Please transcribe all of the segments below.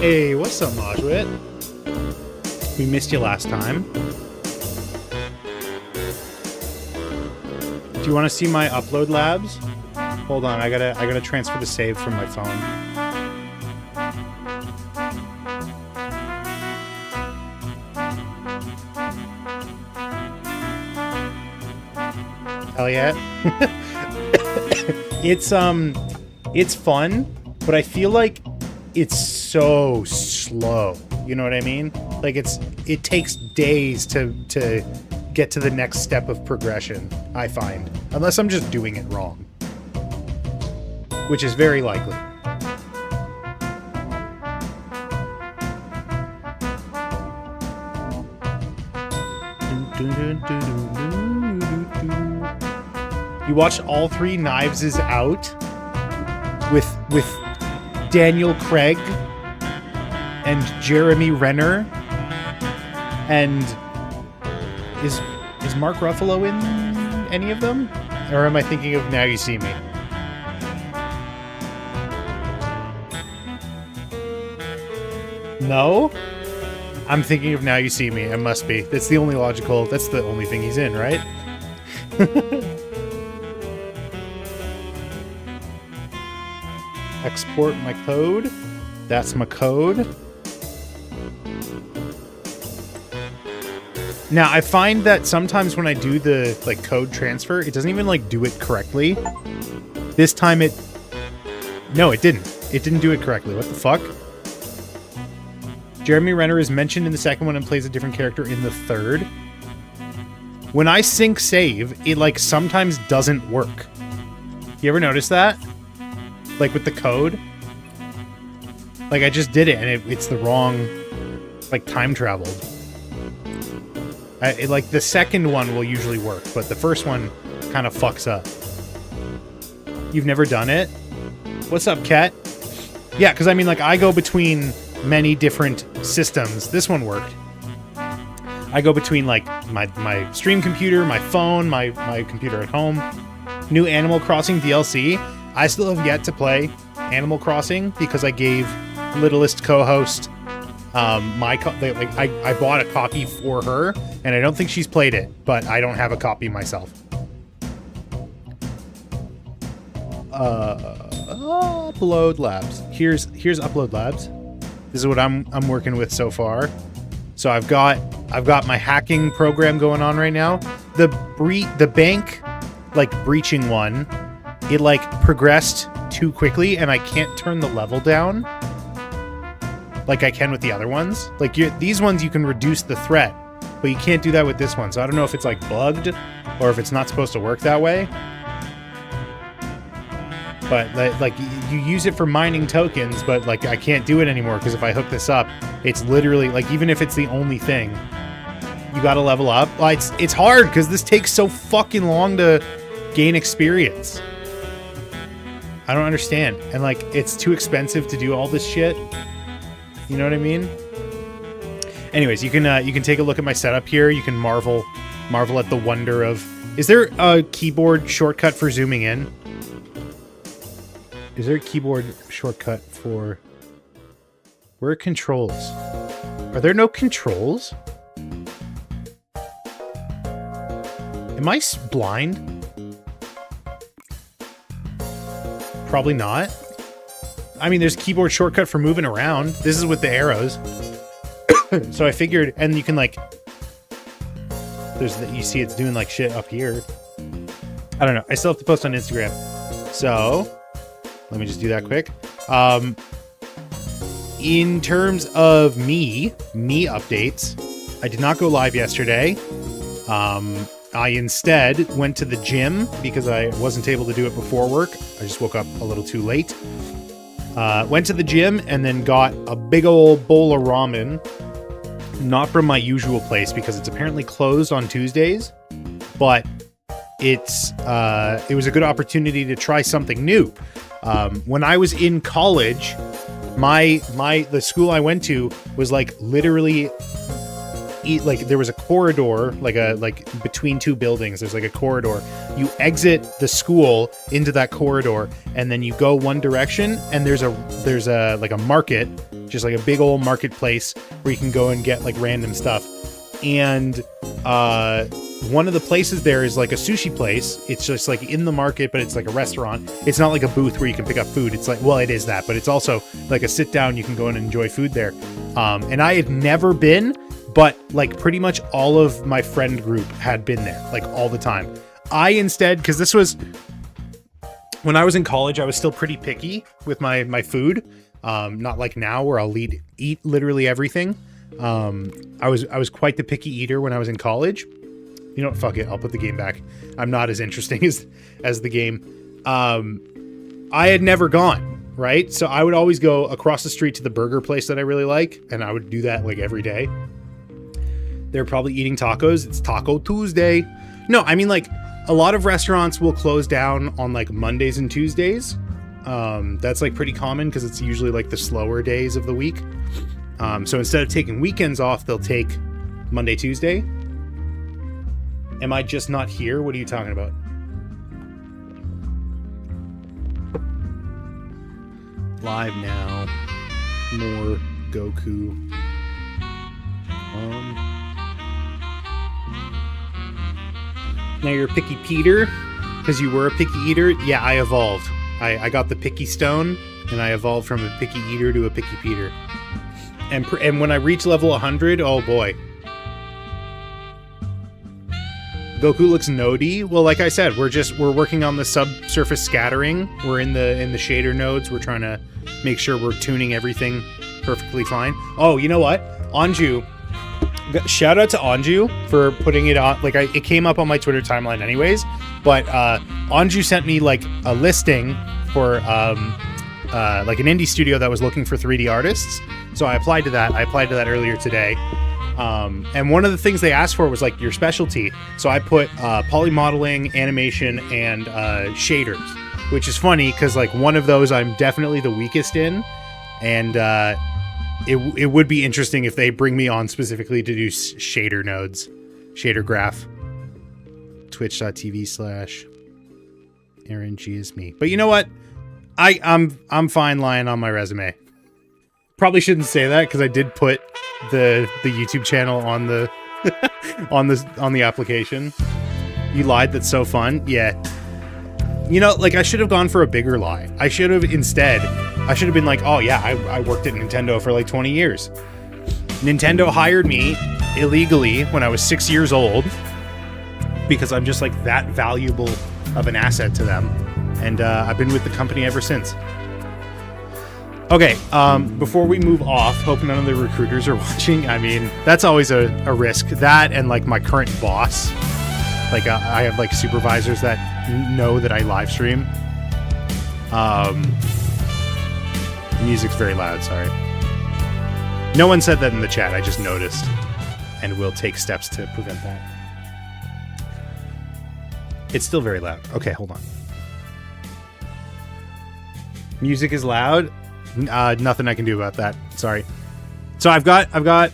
Hey, what's up, Majwit? We missed you last time. Do you want to see my upload labs? Hold on, I gotta transfer the save from my phone. Hell yeah. It's fun, but I feel like it's so slow. You know what I mean? Like it takes days to get to the next step of progression, I find. Unless I'm just doing it wrong. Which is very likely. You watched all three Knives is Out with Daniel Craig and Jeremy Renner, and is Mark Ruffalo in any of them? Or am I thinking of Now You See Me? No? I'm thinking of Now You See Me. It must be. That's the only thing he's in, right? Export my code. That's my code. Now, I find that sometimes when I do the code transfer, it doesn't even do it correctly. This time no, it didn't. It didn't do it correctly. What the fuck? Jeremy Renner is mentioned in the second one and plays a different character in the third. When I sync save, it sometimes doesn't work. You ever notice that? With the code? I just did it and it's the wrong time traveled. The second one will usually work, but the first one kind of fucks up. You've never done it? What's up, Kat? Yeah, because I go between many different systems. This one worked. I go between my stream computer, my phone, my computer at home. New Animal Crossing DLC. I still have yet to play Animal Crossing because I gave Littlest co-host I bought a copy for her, and I don't think she's played it, but I don't have a copy myself. Upload labs. Here's upload labs. This is what I'm working with so far. So I've got my hacking program going on right now. The bank breaching one, it progressed too quickly and I can't turn the level down like I can with the other ones. These ones you can reduce the threat, but you can't do that with this one. So I don't know if it's bugged or if it's not supposed to work that way. But you use it for mining tokens, but I can't do it anymore because if I hook this up, it's literally even if it's the only thing, you got to level up. It's hard because this takes so fucking long to gain experience. I don't understand, and it's too expensive to do all this shit. You know what I mean? Anyways, you can take a look at my setup here. You can marvel at the wonder of. Is there a keyboard shortcut for zooming in? Is there a keyboard shortcut for... Where are controls? Are there no controls? Am I blind? Probably not. There's keyboard shortcut for moving around. This is with the arrows. So I figured, and you can you see it's doing shit up here. I don't know. I still have to post on Instagram. So... Let me just do that quick. In terms of me updates, I did not go live yesterday. I instead went to the gym because I wasn't able to do it before work. I just woke up a little too late. Went to the gym and then got a big old bowl of ramen. Not from my usual place because it's apparently closed on Tuesdays. But it was a good opportunity to try something new. When I was in college, the school I went to was literally there was a corridor, between two buildings. There's a corridor. You exit the school into that corridor, and then you go one direction, and there's a market just like a big old marketplace where you can go and get like random stuff. And one of the places there is like a sushi place. It's just like in the market, but it's like a restaurant. It's not like a booth where you can pick up food. It's like, well, it is that, but it's also like a sit down. You can go and enjoy food there. And I had never been, but like pretty much all of my friend group had been there, like all the time. I instead, because this was when I was in college, I was still pretty picky with my food. Not like now where I'll eat literally everything. I was quite the picky eater when I was in college. You know what? Fuck it. I'll put the game back. I'm not as interesting as the game. I had never gone, right? So I would always go across the street to the burger place that I really like, and I would do that like every day. They're probably eating tacos. It's Taco Tuesday. No, I mean like a lot of restaurants will close down on like Mondays and Tuesdays. That's like pretty common because it's usually like the slower days of the week. So instead of taking weekends off, they'll take Monday, Tuesday. Am I just not here? What are you talking about? Live now. More Goku. Now you're a picky Peter because you were a picky eater. Yeah, I evolved. I got the picky stone and I evolved from a picky eater to a picky Peter. And when I reach level 100, oh boy. Goku looks nodey. Well, like I said, we're working on the subsurface scattering. We're in the shader nodes. We're trying to make sure we're tuning everything perfectly fine. Oh, you know what? Anju. Shout out to Anju for putting it on. Like it came up on my Twitter timeline anyways, but Anju sent me like a listing for like an indie studio that was looking for 3D artists. So I applied to that. I applied to that earlier today. And one of the things they asked for was like your specialty. So I put polymodeling, animation, and shaders, which is funny because like one of those I'm definitely the weakest in. And it would be interesting if they bring me on specifically to do shader nodes, shader graph. Twitch.tv/Aaron G is me. But you know what? I'm fine lying on my resume. Probably shouldn't say that because I did put the YouTube channel on the on the application. You lied. That's so fun. Yeah. You know, like I should have gone for a bigger lie. I should have been like, oh yeah, I worked at Nintendo for like 20 years. Nintendo hired me illegally when I was 6 years old because I'm just like that valuable of an asset to them. And I've been with the company ever since. Okay, before we move off, hope none of the recruiters are watching. I mean, that's always a risk. That and like my current boss. Like I have like supervisors that know that I live stream. Music's very loud, sorry. No one said that in the chat, I just noticed. And we'll take steps to prevent that. It's still very loud. Okay, hold on. Music is loud. Nothing I can do about that. Sorry. So I've got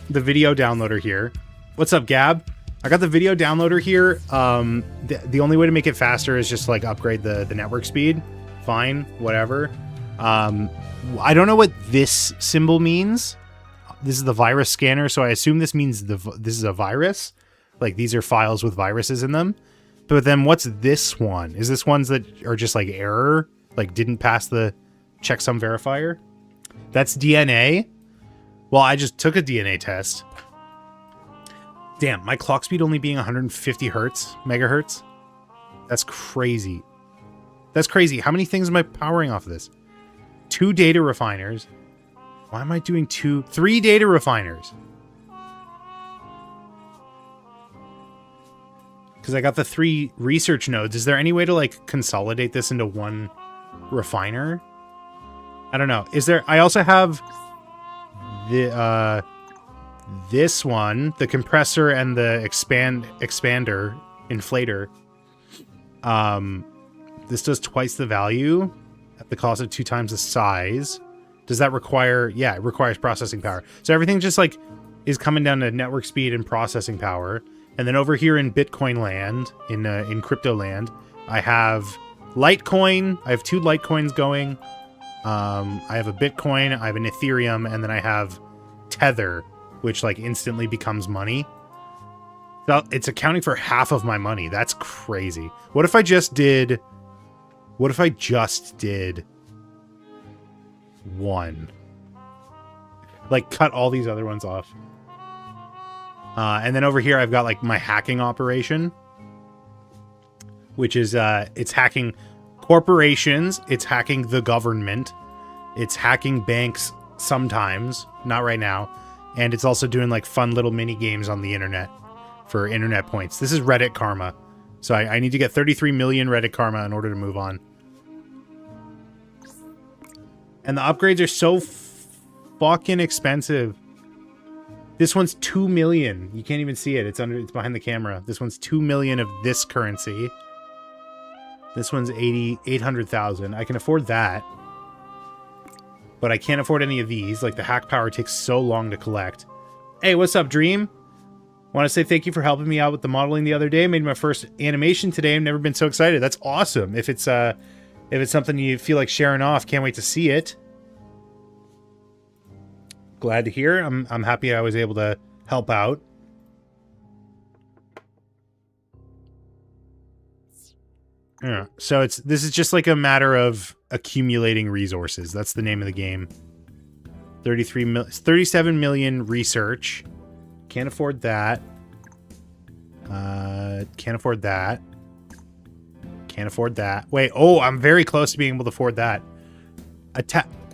the video downloader here. What's up, Gab? I got the video downloader here. The only way to make it faster is just like upgrade the network speed. Fine, whatever. I don't know what this symbol means. This is the virus scanner, so I assume this means this is a virus. Like these are files with viruses in them. But then what's this one? Is this ones that are just like error? Like didn't pass the checksum verifier? That's DNA? Well, I just took a DNA test. Damn, my clock speed only being 150 megahertz? That's crazy. That's crazy. How many things am I powering off of this? 2 data refiners. Why am I doing 3 data refiners? Because I got the 3 research nodes. Is there any way to like consolidate this into one refiner? I don't know. Is there? I also have the this one, the compressor and the expander inflator. This does twice the value at the cost of 2 times the size. Does that require? Yeah, it requires processing power. So everything just like is coming down to network speed and processing power. And then over here in Bitcoin land, in crypto land, I have Litecoin. I have 2 Litecoins going. I have a Bitcoin, I have an Ethereum, and then I have Tether, which like instantly becomes money. So it's accounting for half of my money. That's crazy. What if I just did one? Like cut all these other ones off. And then over here I've got like my hacking operation, which is it's hacking corporations, it's hacking the government, it's hacking banks sometimes, not right now, and it's also doing like fun little mini games on the internet for internet points. This is Reddit karma. So I need to get 33 million Reddit karma in order to move on. And the upgrades are so fucking expensive. This one's 2 million. You can't even see it. It's behind the camera. This one's 2 million of this currency. This one's 800,000. I can afford that. But I can't afford any of these. Like the hack power takes so long to collect. Hey, what's up, Dream? Want to say thank you for helping me out with the modeling the other day. Made my first animation today. I've never been so excited. That's awesome. If it's something you feel like sharing off, can't wait to see it. Glad to hear. I'm happy I was able to help out. Yeah. So this is just like a matter of accumulating resources. That's the name of the game. 37 million research. Can't afford that. Can't afford that. Can't afford that. Wait, oh, I'm very close to being able to afford that.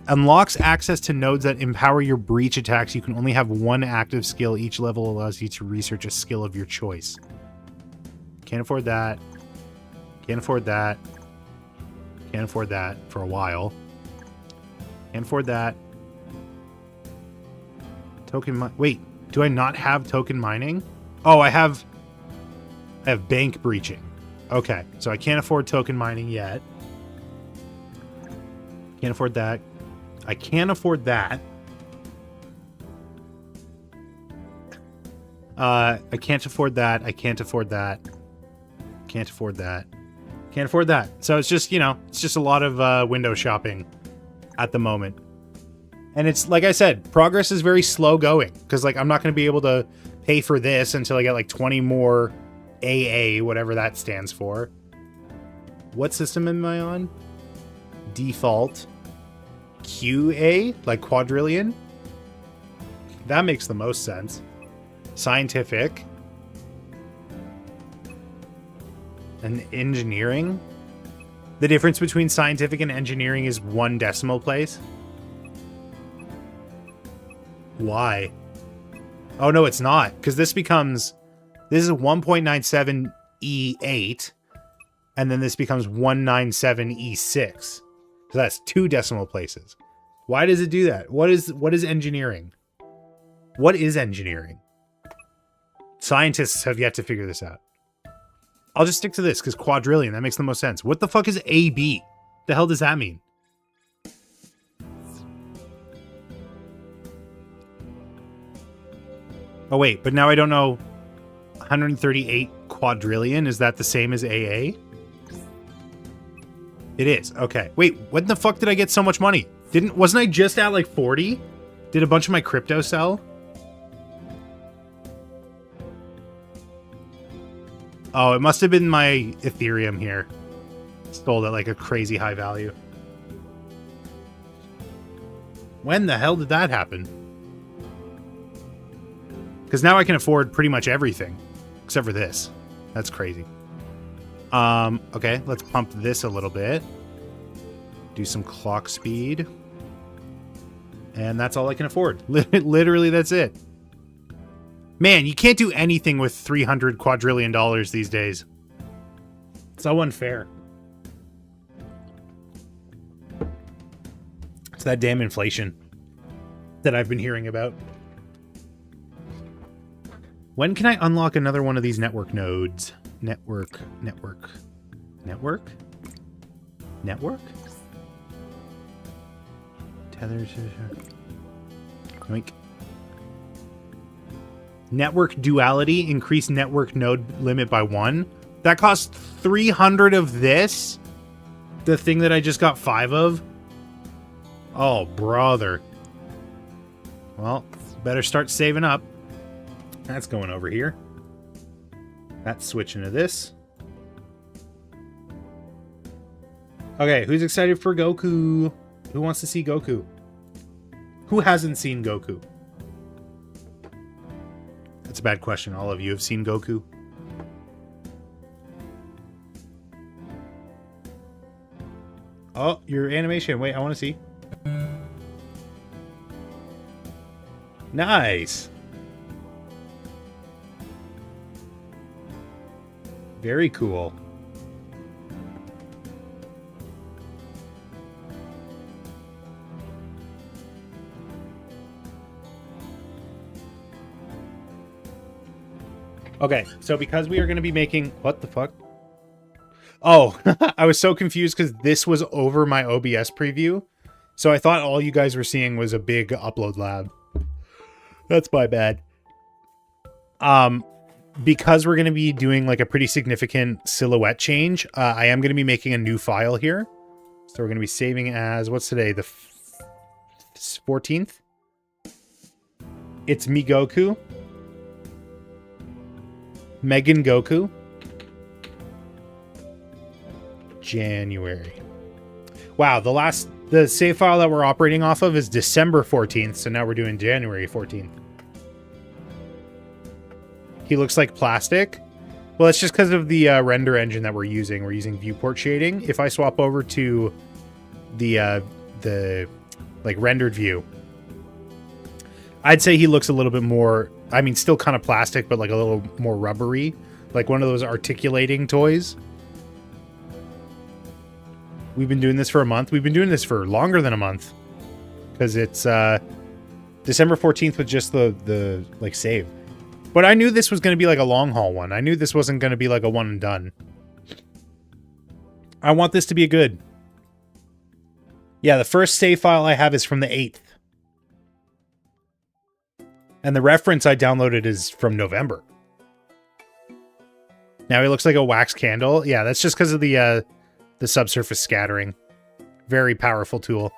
Unlocks access to nodes that empower your breach attacks. You can only have one active skill. Each level allows you to research a skill of your choice. Can't afford that. Can't afford that. Can't afford that for a while. Can't afford that. Wait, do I not have token mining? Oh, I have bank breaching. Okay, so I can't afford token mining yet. Can't afford that. I can't afford that. I can't afford that. I can't afford that. Can't afford that. Can't afford that. So it's just, it's just a lot of window shopping at the moment. And it's, like I said, progress is very slow going. Because, like, I'm not going to be able to pay for this until I get, like, 20 more AA, whatever that stands for. What system am I on? Default. QA? Like quadrillion? That makes the most sense. Scientific. And engineering? The difference between scientific and engineering is 1 decimal place. Why? Oh, no, it's not. Because this is 1.97 E8. And then this becomes 197 E6. So that's 2 decimal places. Why does it do that? What is engineering? What is engineering? Scientists have yet to figure this out. I'll just stick to this because quadrillion, that makes the most sense. What the fuck is AB? The hell does that mean? Oh wait, but now I don't know. 138 quadrillion, is that the same as AA? It is. Okay. Wait, when the fuck did I get so much money? Wasn't I just at like 40? Did a bunch of my crypto sell? Oh, it must have been my Ethereum here. Sold at like a crazy high value. When the hell did that happen? Because now I can afford pretty much everything. Except for this. That's crazy. Okay, let's pump this a little bit. Do some clock speed. And that's all I can afford. Literally, that's it. Man, you can't do anything with $300 quadrillion these days. So unfair. It's that damn inflation that I've been hearing about. When can I unlock another one of these network nodes? Network. Tether. Network duality. Increase network node limit by 1. That costs 300 of this. The thing that I just got 5 of. Oh, brother. Well, better start saving up. That's going over here. That's switching to this. Okay, who's excited for Goku? Who wants to see Goku? Who hasn't seen Goku? That's a bad question. All of you have seen Goku? Oh, your animation. Wait, I want to see. Nice. Very cool. Okay, so because we are going to be making... What the fuck? Oh, I was so confused because this was over my OBS preview. So I thought all you guys were seeing was a big upload lab. That's my bad. Because we're going to be doing like a pretty significant silhouette change, I am going to be making a new file here. So we're going to be saving as... What's today? The 14th? It's me Goku. Megan Goku. January. Wow, the save file that we're operating off of is December 14th, so now we're doing January 14th. He looks like plastic. Well, it's just because of the render engine that we're using. We're using viewport shading. If I swap over to the like rendered view, I'd say he looks a little bit more, I mean, still kind of plastic, but like a little more rubbery, like one of those articulating toys. We've been doing this for a month. We've been doing this for longer than a month because it's December 14th was just the like save. But I knew this was going to be like a long haul one. I knew this wasn't going to be like a one and done. I want this to be a good. Yeah, the first save file I have is from the 8th. And the reference I downloaded is from November. Now he looks like a wax candle. Yeah, that's just because of the subsurface scattering. Very powerful tool.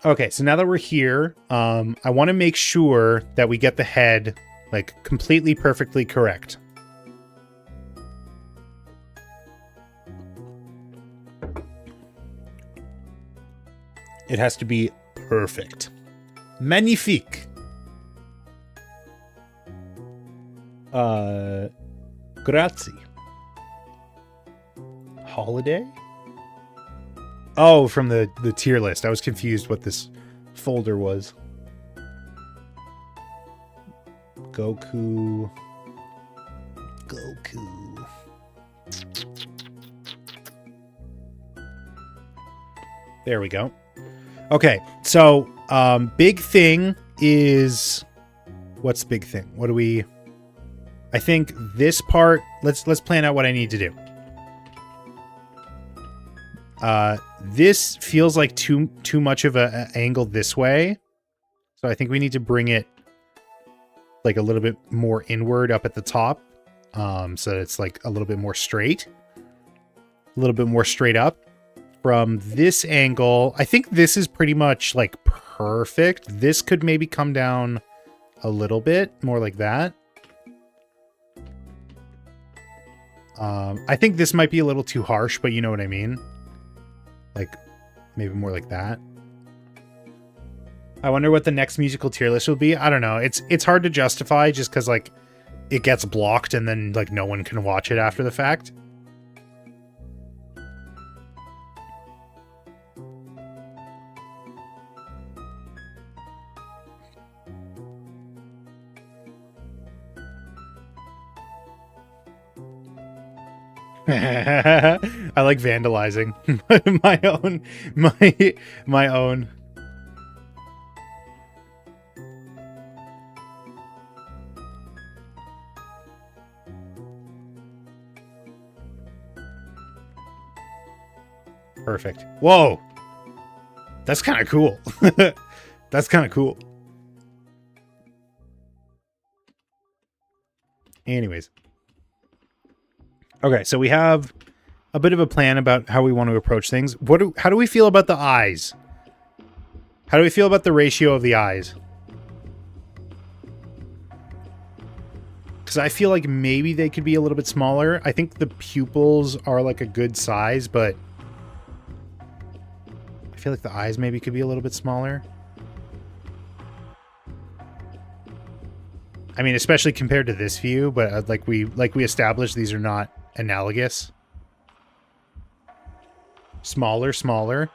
Okay, so now that we're here, I want to make sure that we get the head like completely perfectly correct. It has to be perfect. Magnifique. Grazie. Holiday? Oh, from the tier list. I was confused what this folder was. Goku. Goku. There we go. Okay, so big thing is... What's the big thing? What do we... I think this part... Let's plan out what I need to do. This feels like too much of a angle this way. So I think we need to bring it like a little bit more inward up at the top. So that it's like a little bit more straight. A little bit more straight up. From this angle, I think this is pretty much like perfect. This could maybe come down a little bit more like that. I think this might be a little too harsh, but you know what I mean? Like, maybe more like that. I wonder what the next musical tier list will be. I don't know. It's hard to justify just because, like, it gets blocked and then, like, no one can watch it after the fact. I like vandalizing my own. Perfect. Whoa. That's kind of cool. That's kind of cool. Anyways. Okay, so we have a bit of a plan about how we want to approach things. How do we feel about the eyes? How do we feel about the ratio of the eyes? Because I feel like maybe they could be a little bit smaller. I think the pupils are like a good size, but I feel like the eyes maybe could be a little bit smaller. I mean, especially compared to this view, but like we established, these are not analogous. Smaller, smaller.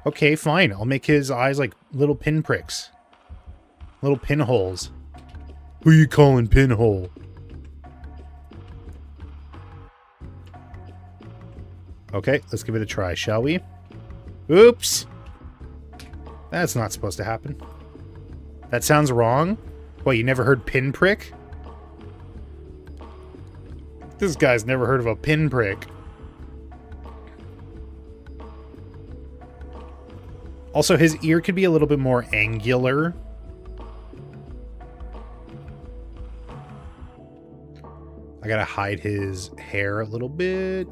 Okay, fine. I'll make his eyes like little pinpricks. Little pinholes. Who you calling pinhole? Okay, let's give it a try, shall we? Oops! That's not supposed to happen. That sounds wrong. What, you never heard pinprick? This guy's never heard of a pinprick. Also, his ear could be a little bit more angular. I gotta hide his hair a little bit.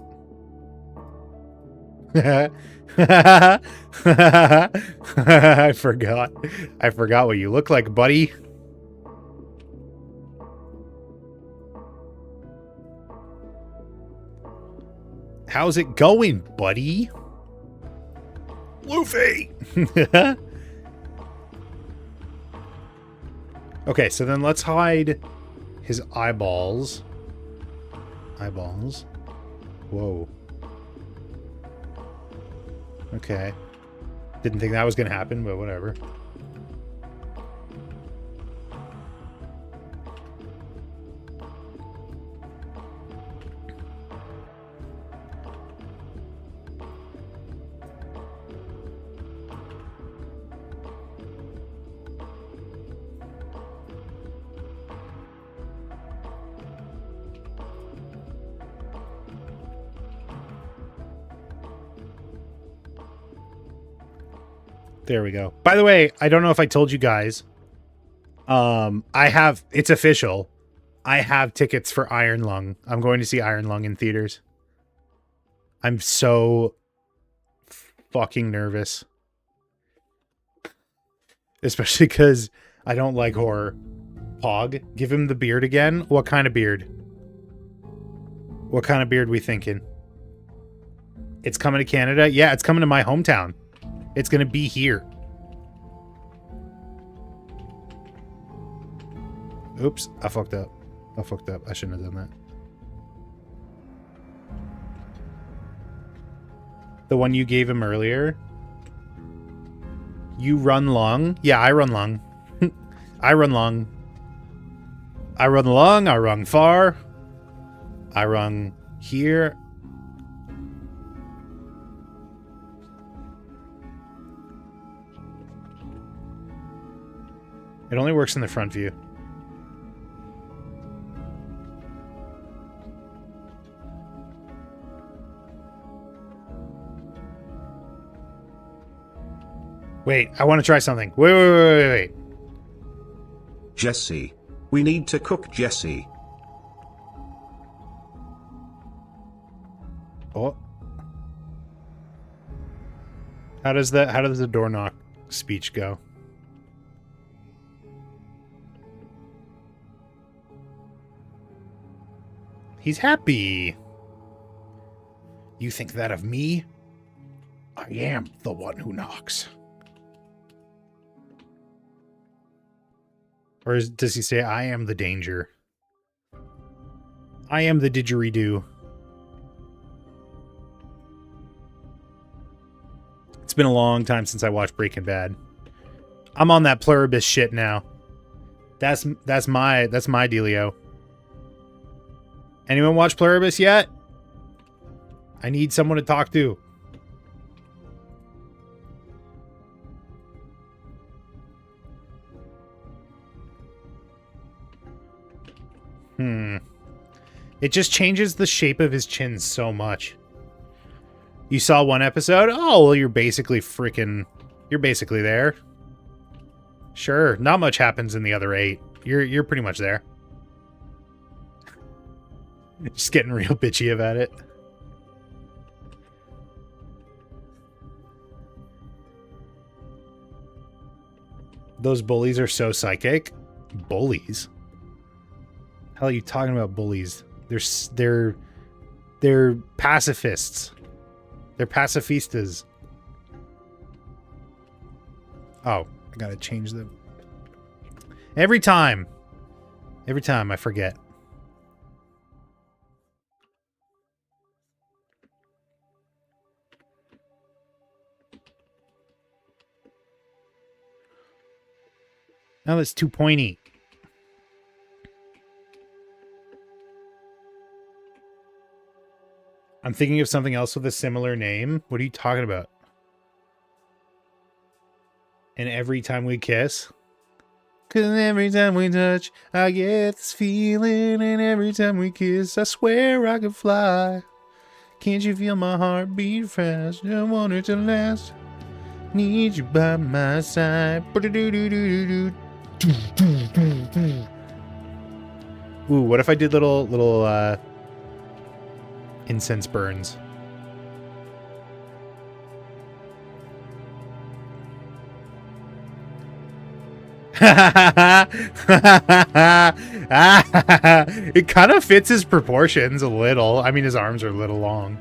I forgot. I forgot what you look like, buddy. How's it going, buddy? Luffy! Okay, so then let's hide his eyeballs. Eyeballs. Whoa. Okay. Didn't think that was going to happen, but whatever. There we go. By the way, I don't know if I told you guys. It's official. I have tickets for Iron Lung. I'm going to see Iron Lung in theaters. I'm so fucking nervous. Especially because I don't like horror. Pog, give him the beard again. What kind of beard? What kind of beard we thinking? It's coming to Canada? Yeah, it's coming to my hometown. It's going to be here. Oops, I fucked up. I fucked up. I shouldn't have done that. The one you gave him earlier. You run long? Yeah, I run long. I run long. I run long, I run far. I run here. It only works in the front view. Wait, I want to try something. Wait. Jesse. We need to cook Jesse. Oh. How does the door knock speech go? He's happy. You think that of me? I am the one who knocks. Or does he say, I am the danger? I am the didgeridoo. It's been a long time since I watched Breaking Bad. I'm on that pluribus shit now. That's my dealio. Anyone watch Pluribus yet? I need someone to talk to. It just changes the shape of his chin so much. You saw one episode? Oh, well, you're basically there. Sure, not much happens in the other 8. You're pretty much there. Just getting real bitchy about it. Those bullies are so psychic. Bullies? Hell are you talking about bullies? They're pacifists. They're pacifistas. Oh, I gotta change the... Every time I forget. Now that's too pointy. I'm thinking of something else with a similar name. What are you talking about? And every time we kiss? 'Cause every time we touch, I get this feeling. And every time we kiss, I swear I could fly. Can't you feel my heart beat fast? I want it to last. Need you by my side. Ooh, what if I did little incense burns? It kind of fits his proportions a little. I mean, his arms are a little long.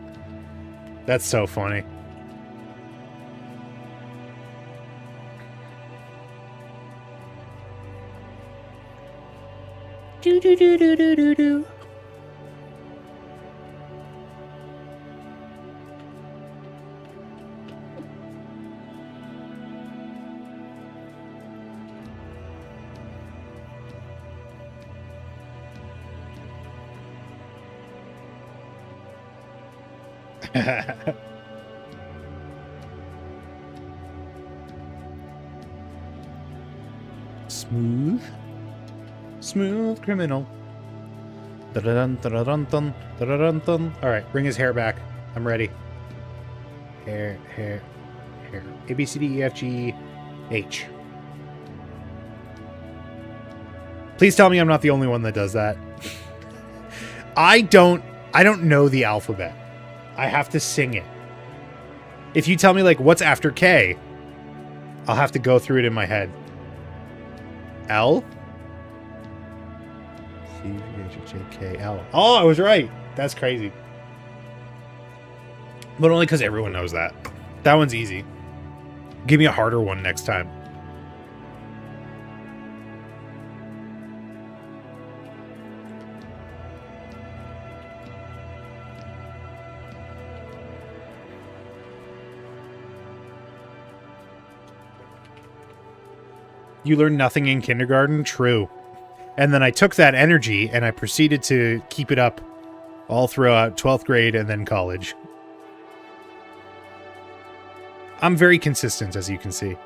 That's so funny. Do do do do do do do. Smooth criminal. Dun, dun, dun, dun, dun, dun. All right, bring his hair back. I'm ready. Hair. A B C D E F G H. Please tell me I'm not the only one that does that. I don't know the alphabet. I have to sing it. If you tell me, like, what's after K, I'll have to go through it in my head. L? C, H, J, K, L. Oh, I was right. That's crazy. But only because everyone knows that. That one's easy. Give me a harder one next time. You learned nothing in kindergarten? True. And then I took that energy and I proceeded to keep it up all throughout 12th grade and then college. I'm very consistent, as you can see.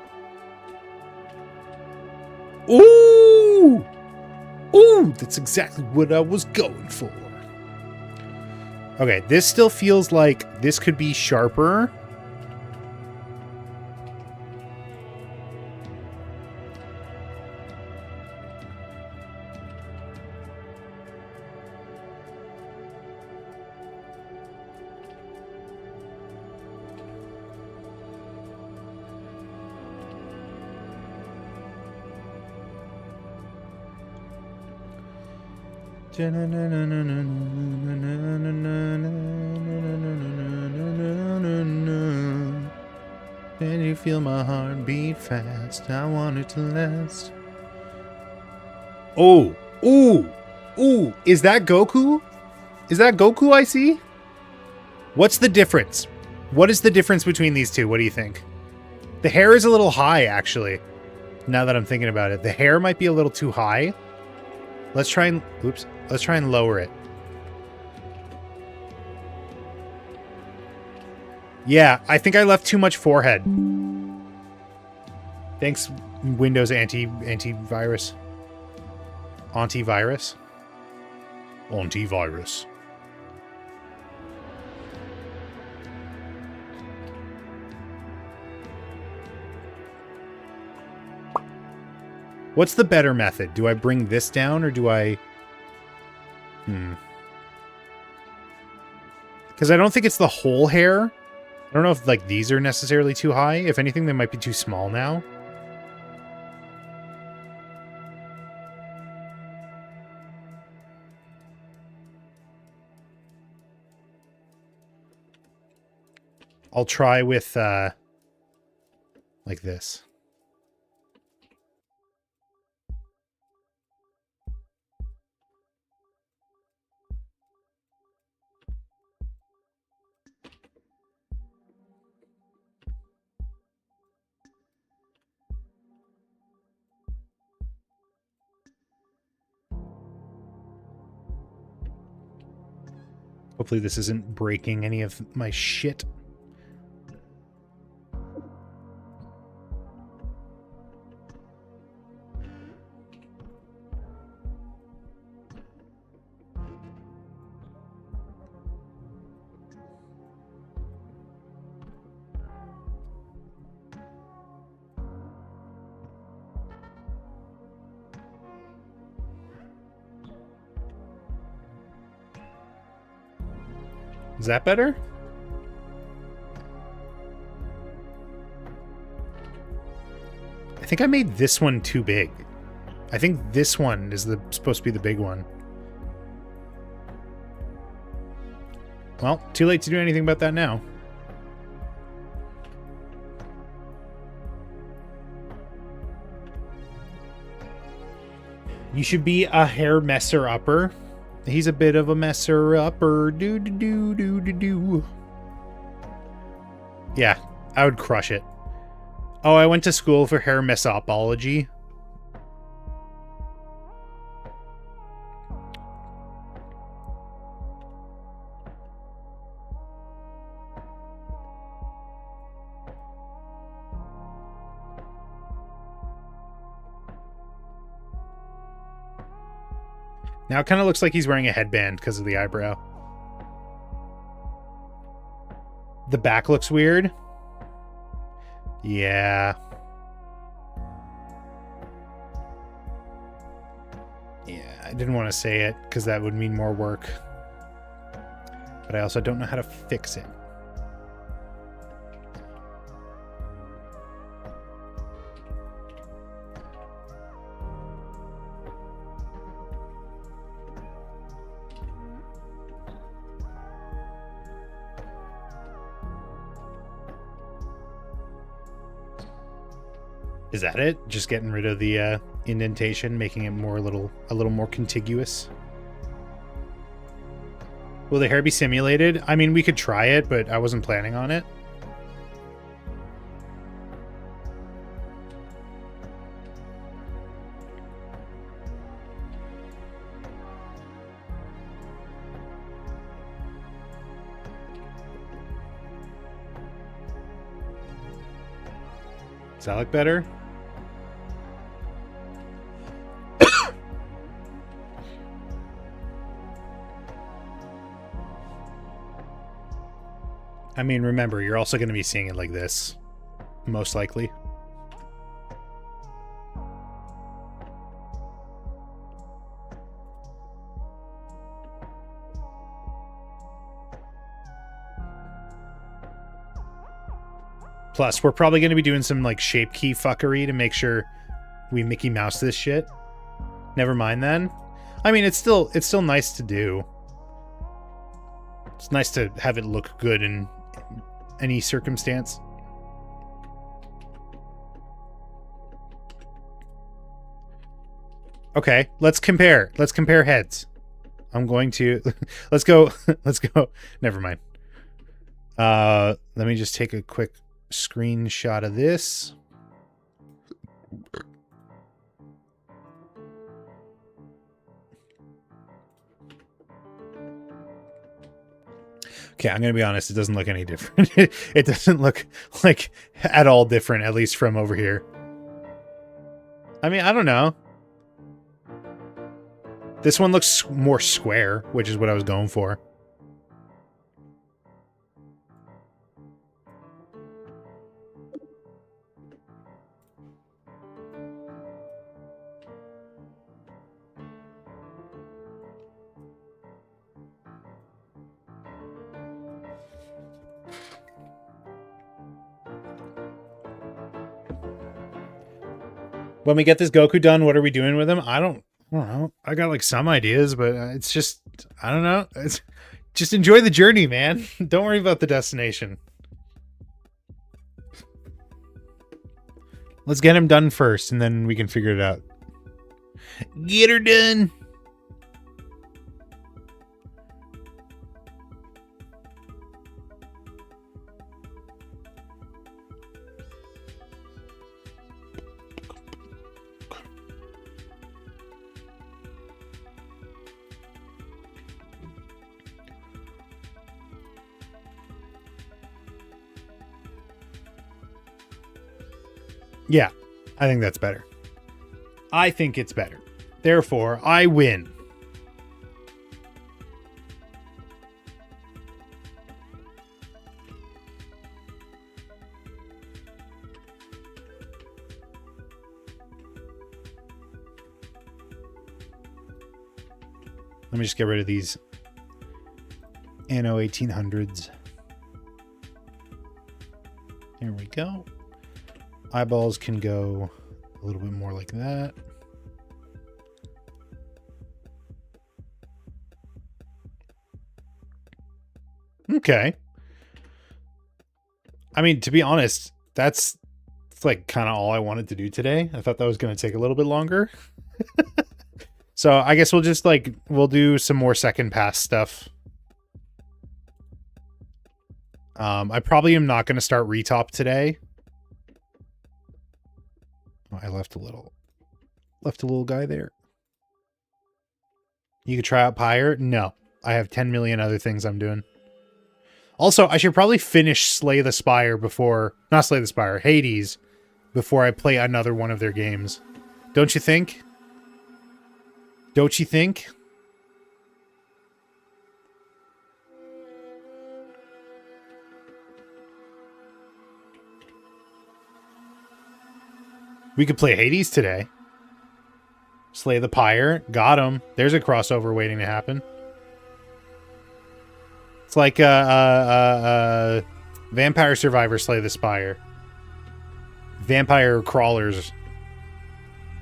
Ooh! Ooh! That's exactly what I was going for. Okay, this still feels like this could be sharper. Can you feel my heart beat fast? I want it to last. Oh, ooh, ooh! Is that Goku? Is that Goku I see? What's the difference? What is the difference between these two? What do you think? The hair is a little high, actually. Now that I'm thinking about it, the hair might be a little too high. Let's try and, oops, let's try and lower it. Yeah, I think I left too much forehead. Thanks, Windows antivirus. Antivirus? Antivirus. What's the better method? Do I bring this down or do I... Because I don't think it's the whole hair. I don't know if, like, these are necessarily too high. If anything, they might be too small now. I'll try with like this. Hopefully this isn't breaking any of my shit. Is that better? I think I made this one too big. I think this one is supposed to be the big one. Well, too late to do anything about that now. You should be a hair messer-upper. He's a bit of a messer-upper. Do-do-do-do-do-do. Yeah, I would crush it. Oh, I went to school for hair messopology. Now it kind of looks like he's wearing a headband because of the eyebrow. The back looks weird. Yeah. Yeah, I didn't want to say it because that would mean more work. But I also don't know how to fix it. Is that it? Just getting rid of the indentation, making it more a little more contiguous. Will the hair be simulated? I mean, we could try it, but I wasn't planning on it. Does that look better? I mean, remember, you're also going to be seeing it like this, most likely. Plus, we're probably going to be doing some like shape key fuckery to make sure we Mickey Mouse this shit. Never mind then. I mean, it's still nice to do. It's nice to have it look good in any circumstance. Okay, let's compare. Let's compare heads. I'm going to let's go. Let's go. Never mind. Let me just take a quick screenshot of this. Okay, I'm going to be honest, it doesn't look any different. It doesn't look like at all different, at least from over here. I mean, I don't know. This one looks more square, which is what I was going for. When we get this Goku done, what are we doing with him? I don't know. I got like some ideas, but it's just, I don't know. It's just enjoy the journey, man. Don't worry about the destination. Let's get him done first, and then we can figure it out. Get her done. Yeah, I think that's better. I think it's better. Therefore, I win. Let me just get rid of these Anno 1800s. There we go. Eyeballs can go a little bit more like that. Okay. I mean, to be honest, that's like kind of all I wanted to do today. I thought that was going to take a little bit longer. So I guess we'll just we'll do some more second pass stuff. I probably am not going to start retop today. Oh, I left a little guy there. You could try out Pyre? No. I have 10 million other things I'm doing. Also, I should probably finish Slay the Spire before... Not Slay the Spire, Hades, before I play another one of their games. Don't you think? Don't you think? We could play Hades today. Slay the Pyre. Got him. There's a crossover waiting to happen. It's like Vampire Survivor Slay the Spire. Vampire Crawlers.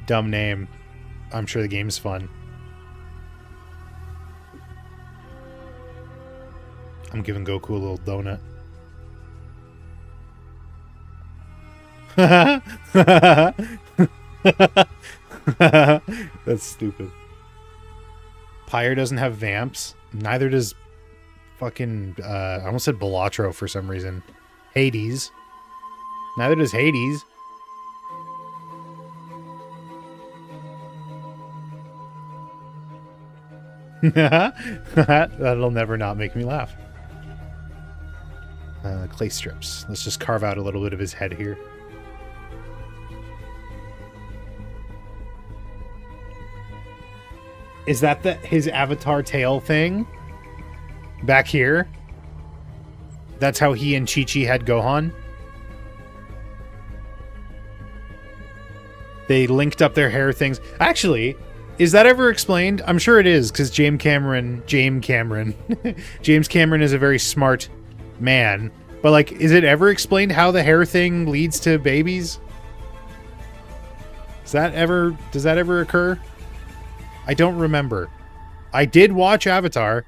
Dumb name. I'm sure the game's fun. I'm giving Goku a little donut. That's stupid. Pyre doesn't have vamps. Neither does fucking I almost said Balatro for some reason. Hades. Neither does Hades. That'll never not make me laugh. Clay strips. Let's just carve out a little bit of his head here. Is that his avatar tail thing? Back here? That's how he and Chi-Chi had Gohan? They linked up their hair things. Actually, is that ever explained? I'm sure it is, because James Cameron James Cameron is a very smart man. But, like, is it ever explained how the hair thing leads to babies? Does that ever occur? I don't remember. I did watch Avatar.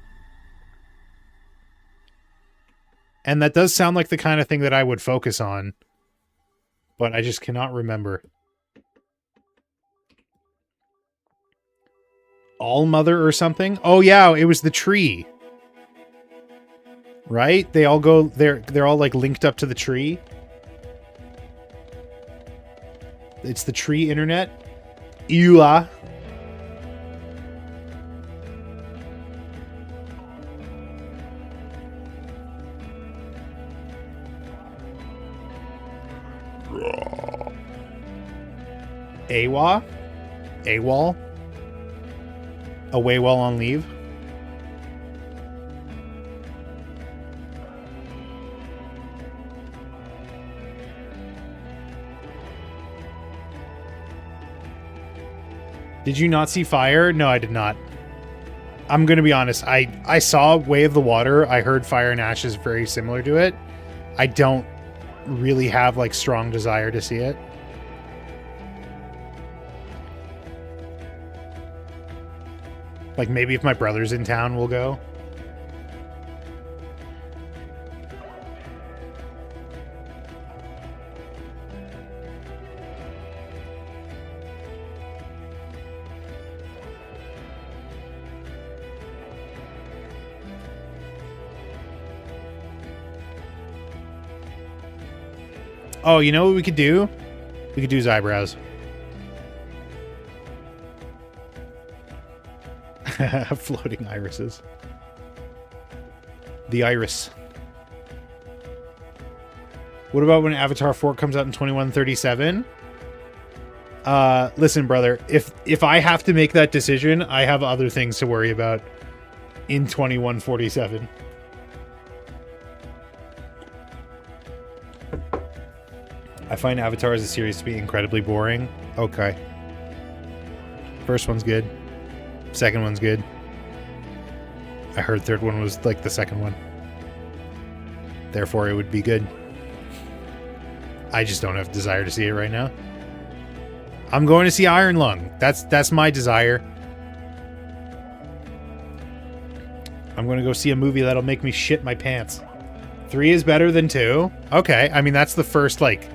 And that does sound like the kind of thing that I would focus on. But I just cannot remember. All Mother or something? Oh yeah, it was the tree. Right? They all go they're all like linked up to the tree. It's the tree internet. Eula. AWA? AWOL? Away while on leave? Did you not see Fire? No, I did not. I'm going to be honest. I saw Way of the Water. I heard Fire and Ash is very similar to it. I don't really have like strong desire to see it. Like, maybe if my brother's in town, we'll go. Oh, you know what we could do? We could do his eyebrows. Floating irises. The iris. What about when Avatar 4 comes out in 2137? Listen, brother, if I have to make that decision, I have other things to worry about in 2147. I find Avatar as a series to be incredibly boring. Okay. First one's good. Second one's good. I heard third one was like the second one. Therefore, it would be good. I just don't have desire to see it right now. I'm going to see Iron Lung. That's my desire. I'm going to go see a movie that'll make me shit my pants. 3 is better than 2. Okay. I mean, that's the first, like,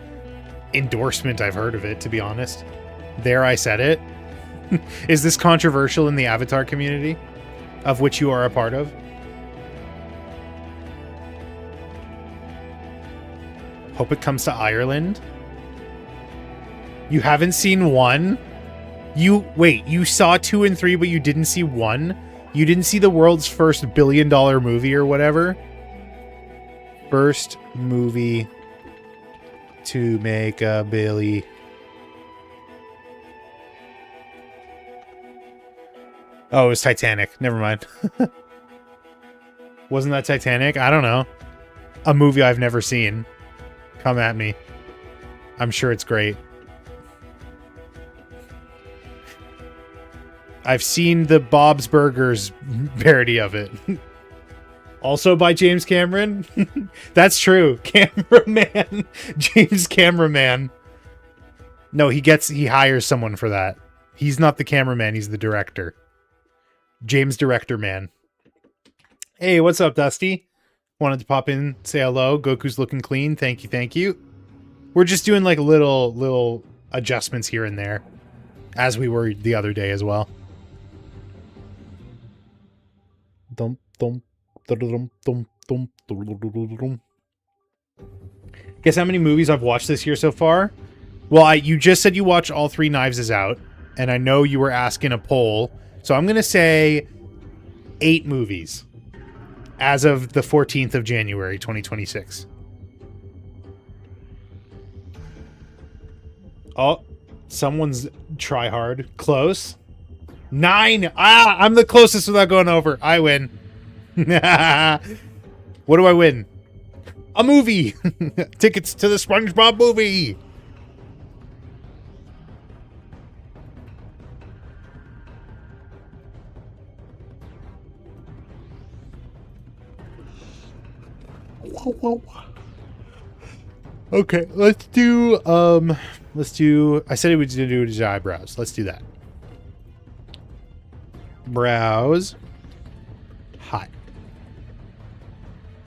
endorsement I've heard of it, to be honest. There, I said it. Is this controversial in the Avatar community, of which you are a part of? Hope it comes to Ireland. You haven't seen 1? Wait, you saw 2 and 3, but you didn't see 1? You didn't see the world's first $1 billion movie or whatever? First movie to make a Billy. Oh, it was Titanic. Never mind. Wasn't that Titanic? I don't know. A movie I've never seen. Come at me. I'm sure it's great. I've seen the Bob's Burgers parody of it. Also by James Cameron? That's true. Cameraman. James Cameraman. No, he hires someone for that. He's not the cameraman, he's the director. James Director Man. Hey, what's up, Dusty? Wanted to pop in, say hello. Goku's looking clean. Thank you, thank you. We're just doing like little adjustments here and there, as we were the other day as well. Dum dum dum dum dum dum. Guess how many movies I've watched this year so far? Well, you just said you watched all 3 Knives Is Out, and I know you were asking a poll, so I'm gonna say 8 movies as of the 14th of January, 2026. Oh, someone's try hard. Close. 9! Ah, I'm the closest without going over. I win. What do I win? A movie! Tickets to the SpongeBob movie! Okay, let's do, I said it was to do his eyebrows. Let's do that. Brows. Hi.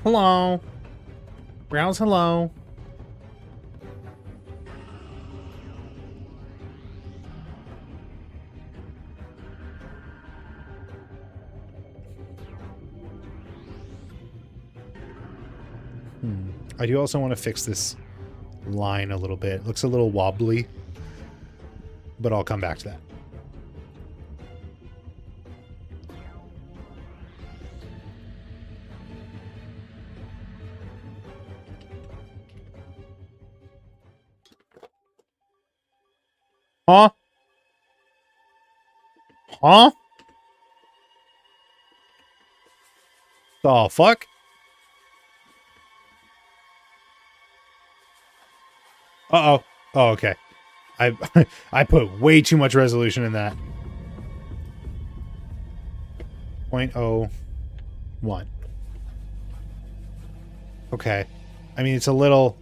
Hello. Brows, hello. I do also want to fix this line a little bit. It looks a little wobbly, but I'll come back to that. Huh? Huh? The fuck? Uh-oh. Oh, okay. I put way too much resolution in that. 0.01. Okay. I mean, it's a little...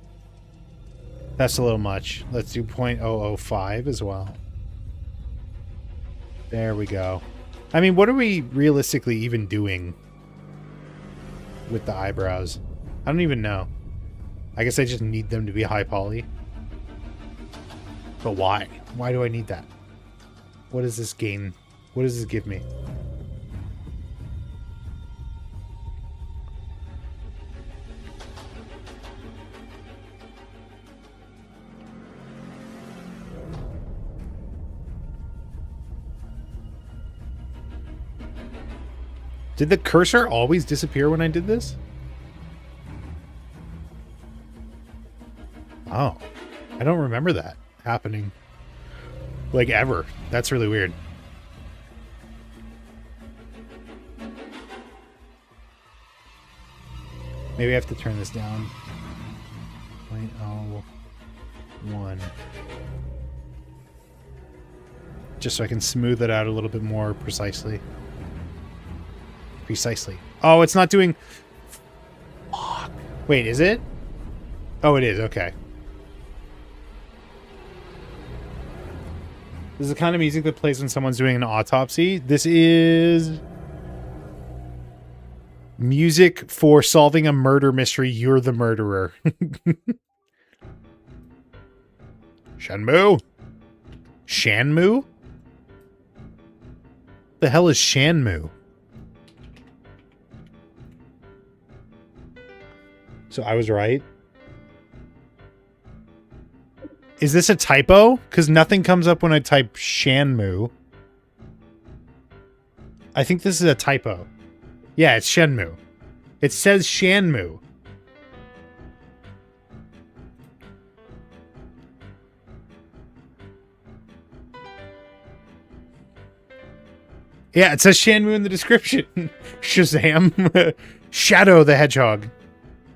That's a little much. Let's do 0.005 as well. There we go. I mean, what are we realistically even doing with the eyebrows? I don't even know. I guess I just need them to be high poly. But why? Why do I need that? What does this gain? What does this give me? Did the cursor always disappear when I did this? Oh, I don't remember that happening. Like, ever. That's really weird. Maybe I have to turn this down. 0.01. Just so I can smooth it out a little bit more precisely. Oh, it's not doing... Fuck. Wait, is it? Oh, it is. Okay. This is the kind of music that plays when someone's doing an autopsy. This is music for solving a murder mystery. You're the murderer. Shenmue? Shanmu? The hell is Shanmu? So I was right. Is this a typo? Because nothing comes up when I type Shanmu. I think this is a typo. Yeah, it's Shenmue. It says Shanmu. Yeah, it says Shanmu in the description. Shazam. Shadow the Hedgehog.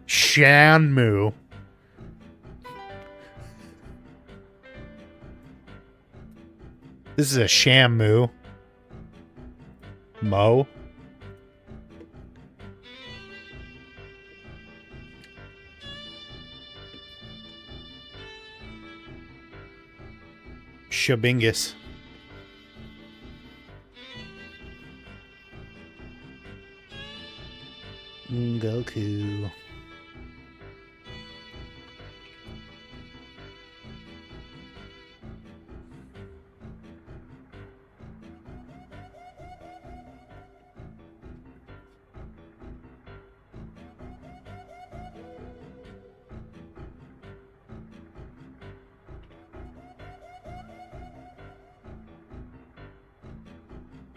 Shanmu. This is a Shamu. Mo. Shabingus. Goku.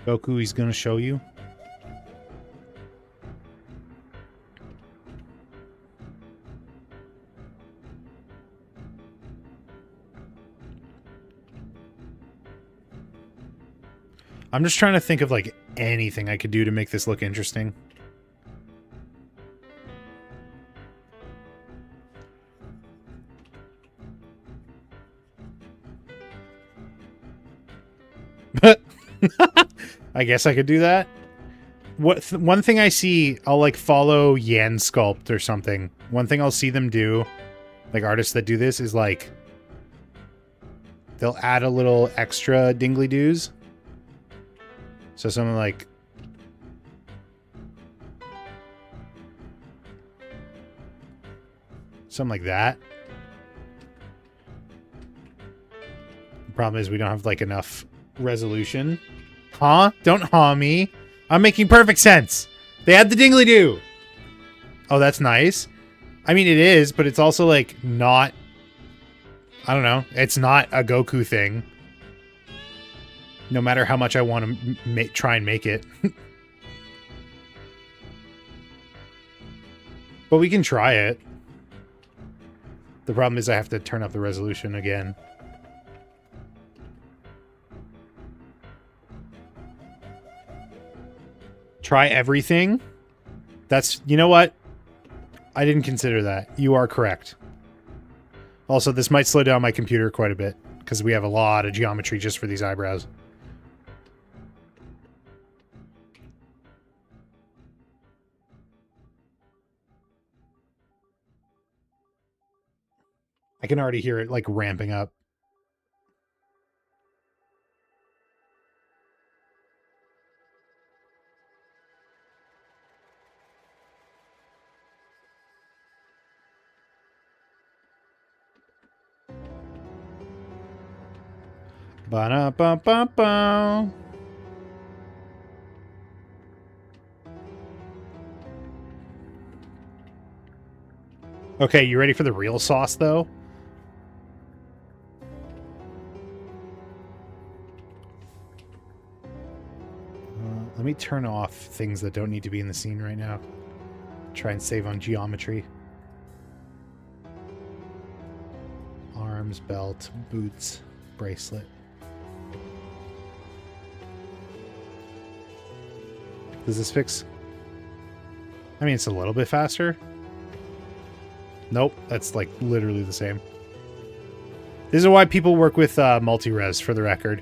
Goku, he's gonna show you. I'm just trying to think of like anything I could do to make this look interesting. I guess I could do that. One thing I see, I'll like follow Yan Sculpt or something. One thing I'll see them do, like artists that do this, is like they'll add a little extra dingly doos. So something like that. The problem is we don't have like enough resolution. Huh? Don't haw me. I'm making perfect sense. They had the dingly doo. Oh, that's nice. I mean, it is, but it's also like not. I don't know. It's not a Goku thing. No matter how much I want to try and make it. But we can try it. The problem is I have to turn up the resolution again. Try everything? That's... You know what? I didn't consider that. You are correct. Also, this might slow down my computer quite a bit, because we have a lot of geometry just for these eyebrows. I can already hear it, like, ramping up. Ba-da-ba-ba-ba. Okay, you ready for the real sauce, though? Let me turn off things that don't need to be in the scene right now. Try and save on geometry. Arms, belt, boots, bracelet. Does this fix? I mean, it's a little bit faster. Nope, that's like literally the same. This is why people work with multi-res, for the record.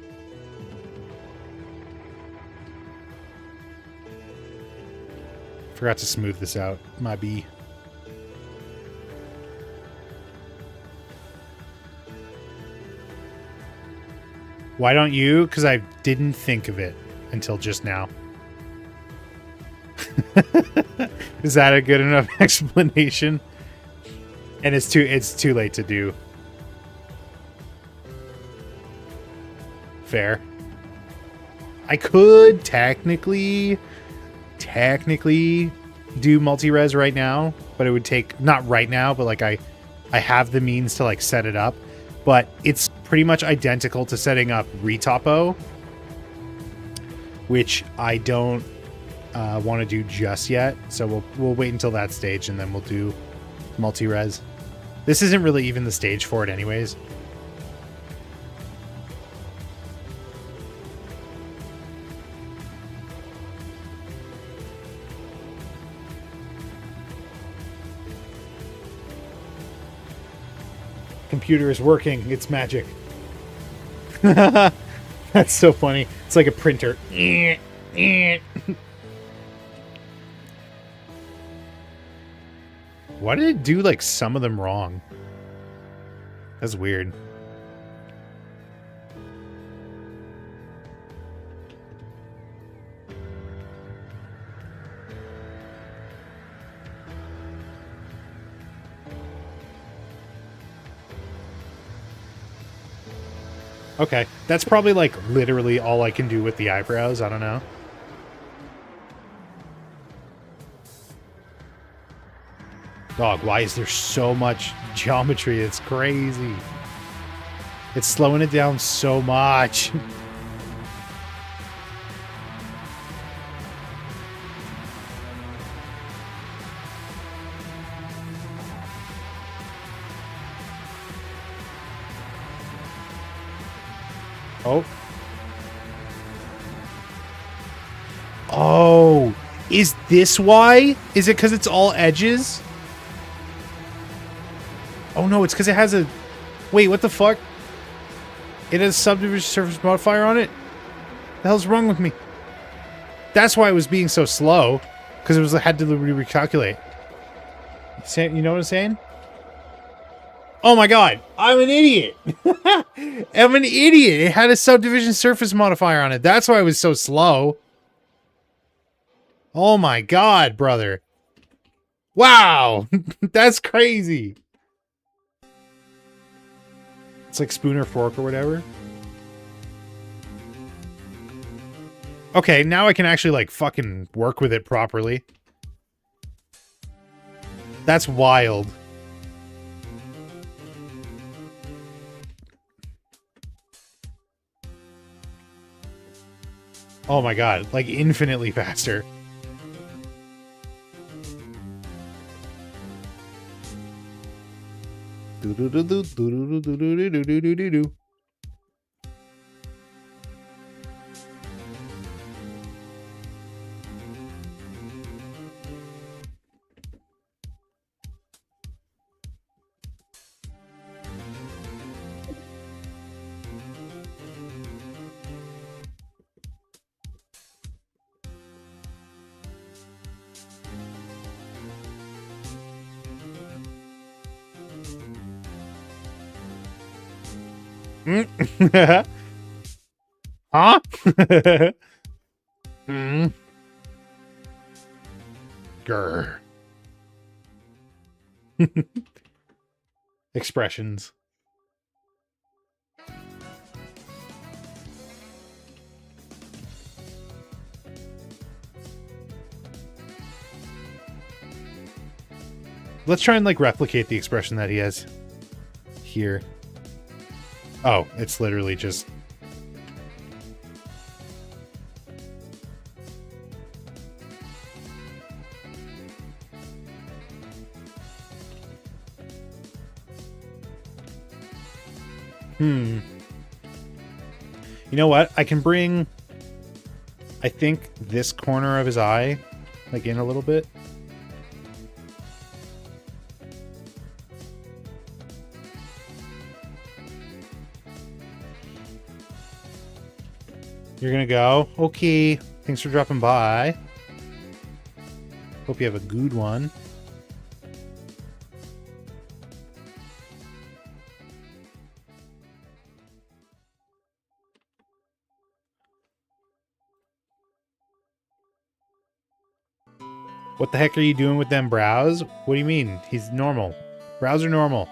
Forgot to smooth this out. My B. Why don't you? Because I didn't think of it until just now. Is that a good enough explanation? And it's too late to do. Fair. I could technically do multi-res right now, but it would take, not right now, but like I have the means to like set it up, but it's pretty much identical to setting up retopo, which I don't want to do just yet. So we'll wait until that stage and then we'll do multi-res. This isn't really even the stage for it anyways. Computer is working. It's magic. That's so funny. It's like a printer. Why did it do like some of them wrong? That's weird. Okay, that's probably like literally all I can do with the eyebrows. I don't know. Dog, why is there so much geometry? It's crazy. It's slowing it down so much. Oh. Oh, is this why? Is it because it's all edges? Oh no, it's because it has a... Wait, what the fuck? It has subdivision surface modifier on it? The hell's wrong with me? That's why it was being so slow. Because it had to recalculate. You know what I'm saying? Oh my god, I'm an idiot. I'm an idiot. It had a subdivision surface modifier on it. That's why it was so slow. Oh my god, brother. Wow. That's crazy. It's like spoon or fork or whatever. Okay, now I can actually like fucking work with it properly. That's wild. Oh my god, like infinitely faster. Do-do-do-do-do-do-do-do-do-do-do-do. Huh? Grr. Expressions. Let's try and like replicate the expression that he has here. Oh, it's literally just... You know what? I can bring, I think, this corner of his eye, like, in a little bit. You're gonna go? Okay. Thanks for dropping by. Hope you have a good one. What the heck are you doing with them brows? What do you mean? He's normal. Brows are normal.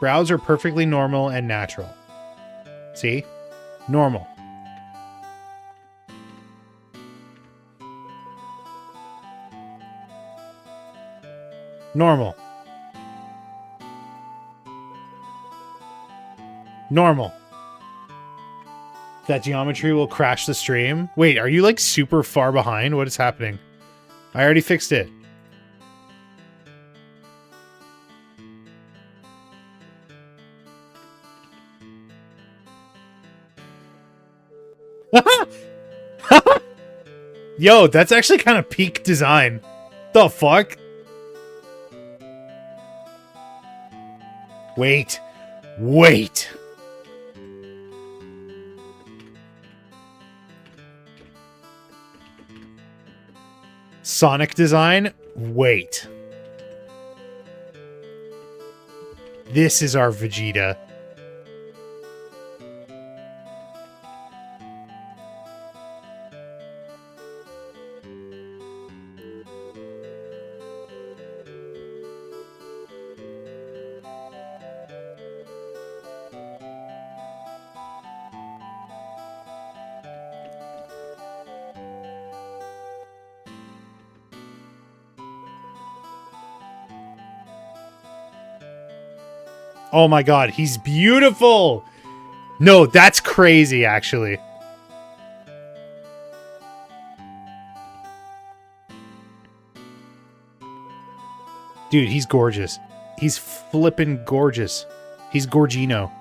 Brows are perfectly normal and natural. See? Normal. Normal. Normal. That geometry will crash the stream. Wait, are you like super far behind? What is happening? I already fixed it. Yo, that's actually kind of peak design. The fuck? Wait. Wait. Sonic design? Wait. This is our Vegeta. Oh my god, he's beautiful! No, that's crazy, actually. Dude, he's gorgeous. He's flippin' gorgeous. He's Gorgino.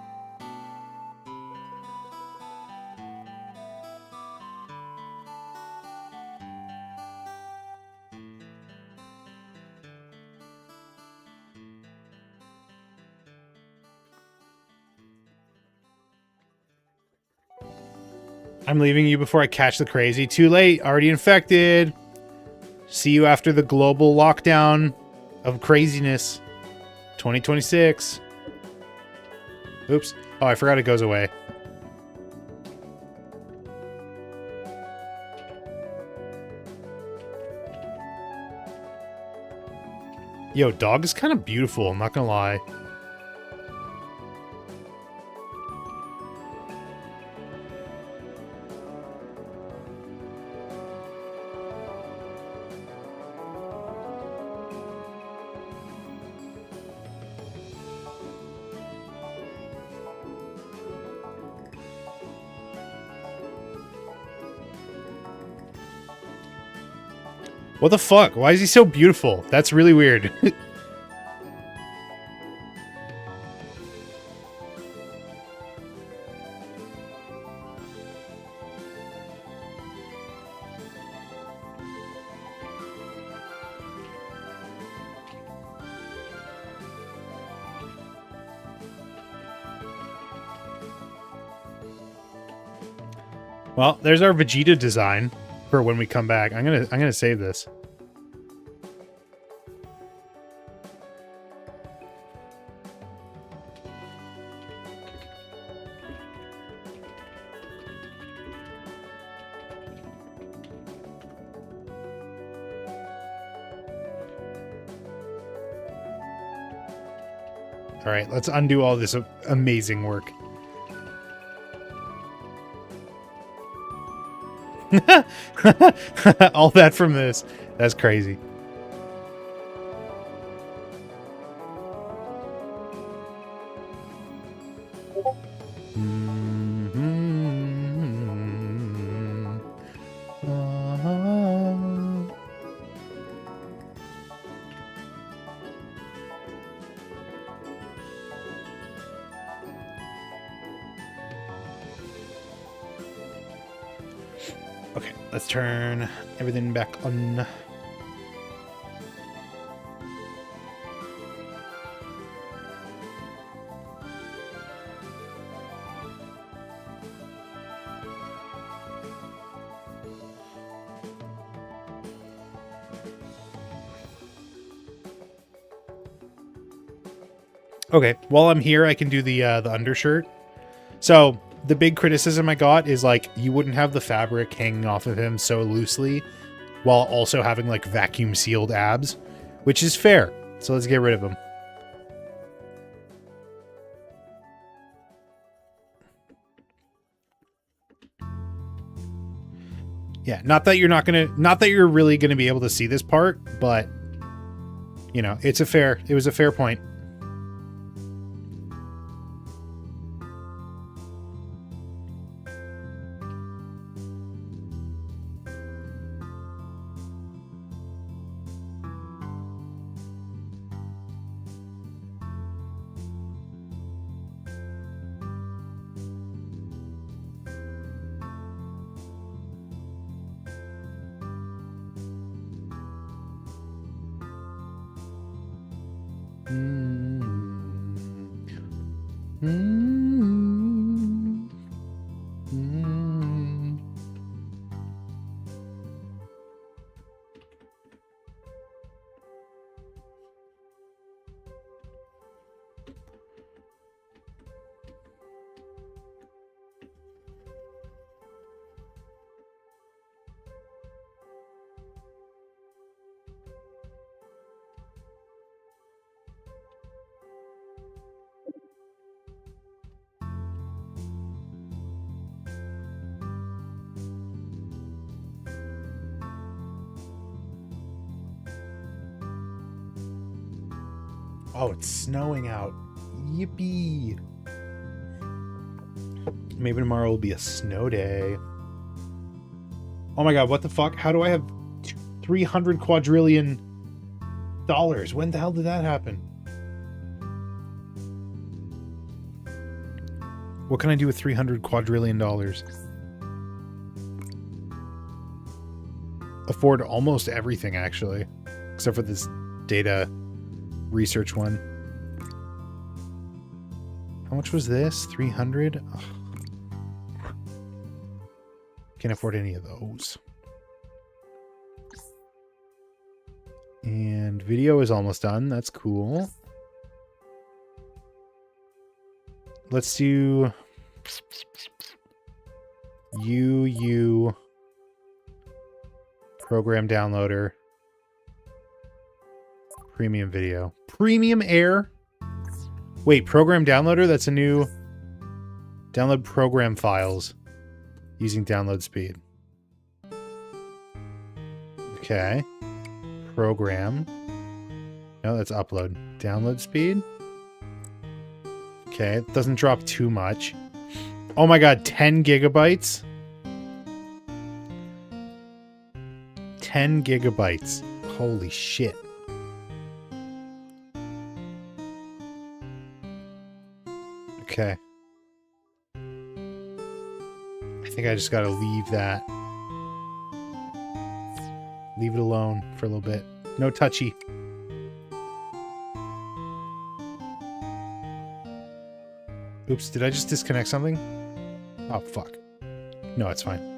I'm leaving you before I catch the crazy. Too late. Already infected. See you after the global lockdown of craziness. 2026. Oops. Oh, I forgot it goes away. Yo, dog is kind of beautiful. I'm not gonna lie. What the fuck? Why is he so beautiful? That's really weird. Well, there's our Vegeta design for when we come back. I'm gonna save this. All right, let's undo all this amazing work. All that from this. That's crazy. Okay, let's turn everything back on. Okay, while I'm here, I can do the undershirt. So the big criticism I got is like you wouldn't have the fabric hanging off of him so loosely while also having like vacuum sealed abs, which is fair. So let's get rid of him. Yeah, not that you're really gonna be able to see this part, but you know, it was a fair point. Oh, it's snowing out. Yippee. Maybe tomorrow will be a snow day. Oh my god, what the fuck? How do I have 300 quadrillion dollars? When the hell did that happen? What can I do with 300 quadrillion dollars? Afford almost everything, actually. Except for this data research one. How much was this? 300? Ugh. Can't afford any of those. And video is almost done. That's cool. Let's do UU program downloader. Premium video. Premium air? Wait, program downloader? That's a new... Download program files using download speed. Okay. Program. No, that's upload. Download speed? Okay, it doesn't drop too much. Oh my god, 10 gigabytes? 10 gigabytes. Holy shit. Okay. I think I just gotta leave that. Leave it alone for a little bit. No touchy. Oops, did I just disconnect something? Oh, fuck. No, it's fine.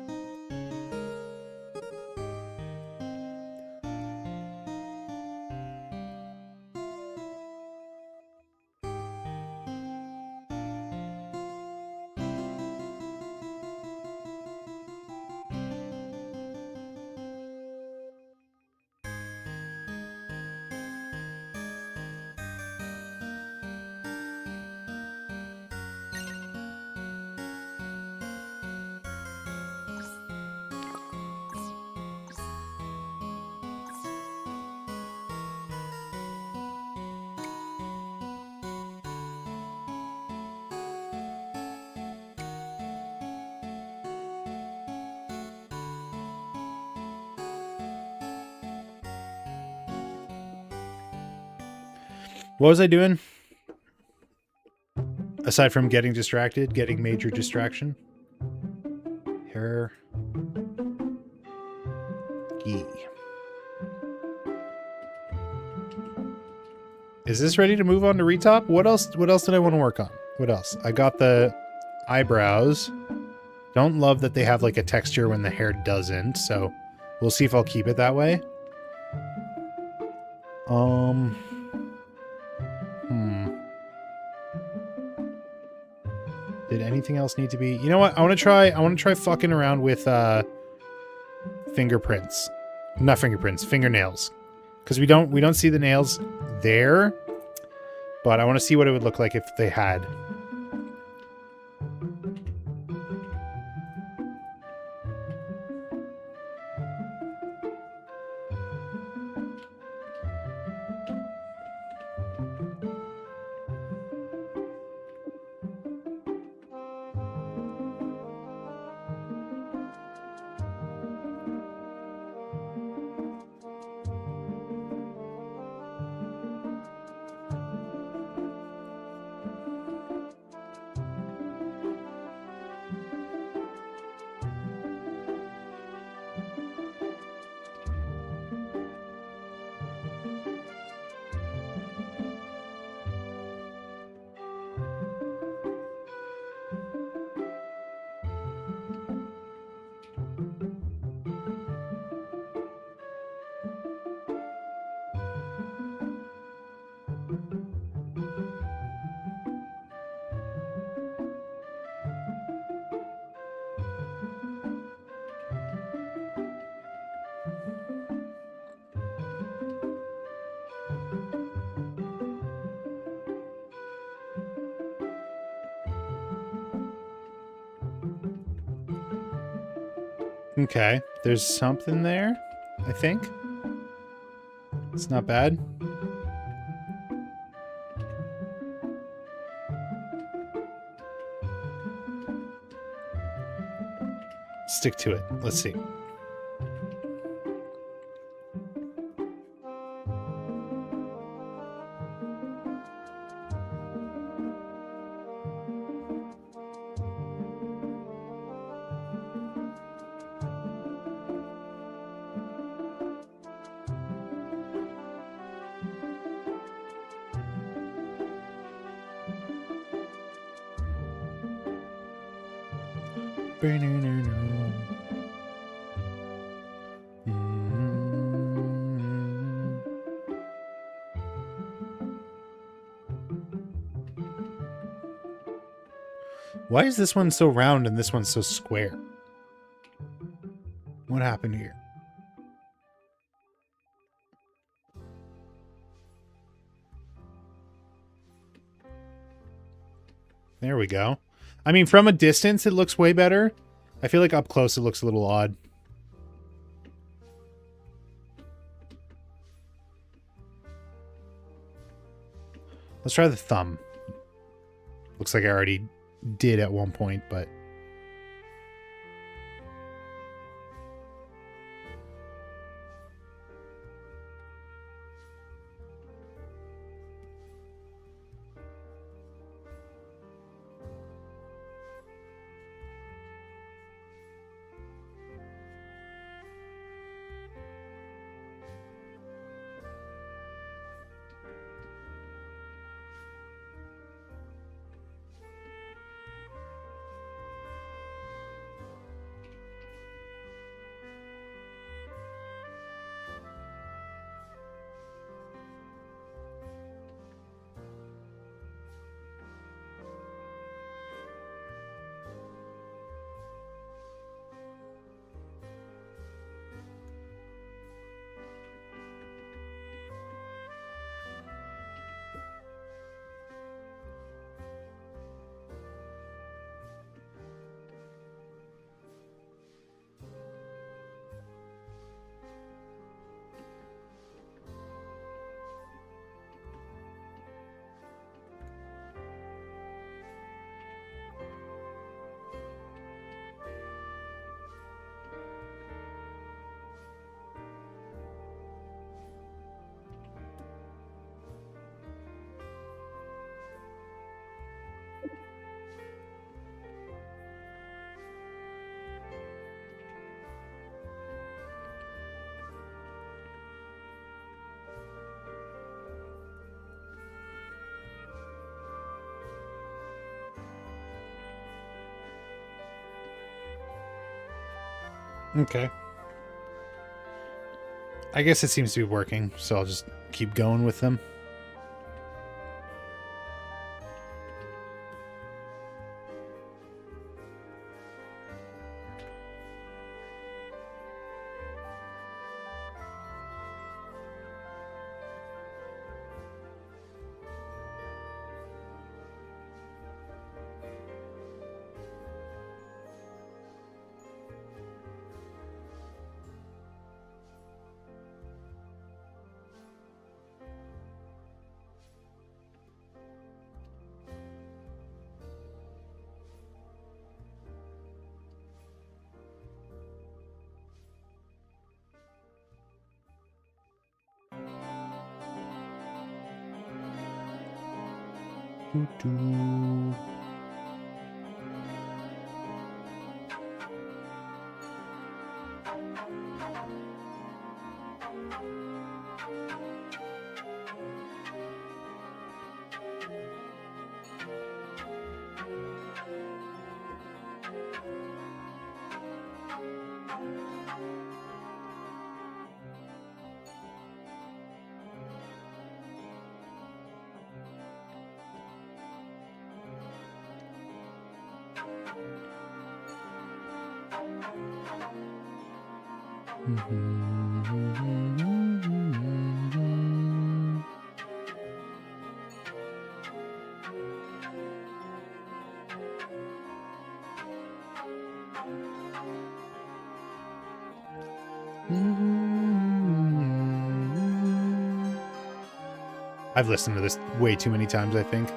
What was I doing? Aside from getting distracted, getting major distraction. Hair. Is this ready to move on to retop? What else did I want to work on? What else? I got the eyebrows. Don't love that they have like a texture when the hair doesn't, so we'll see if I'll keep it that way. Did anything else need to be? You know what? I want to try fucking around with fingerprints. Not fingerprints, fingernails. Because we don't see the nails there, but I want to see what it would look like if they had. Okay, there's something there, I think. It's not bad. Stick to it. Let's see. Why is this one so round and this one so square? What happened here? There we go. I mean, from a distance, it looks way better. I feel like up close, it looks a little odd. Let's try the thumb. Looks like I already did at one point, but... Okay. I guess it seems to be working, so I'll just keep going with them. Doo-doo. I've listened to this way too many times, I think.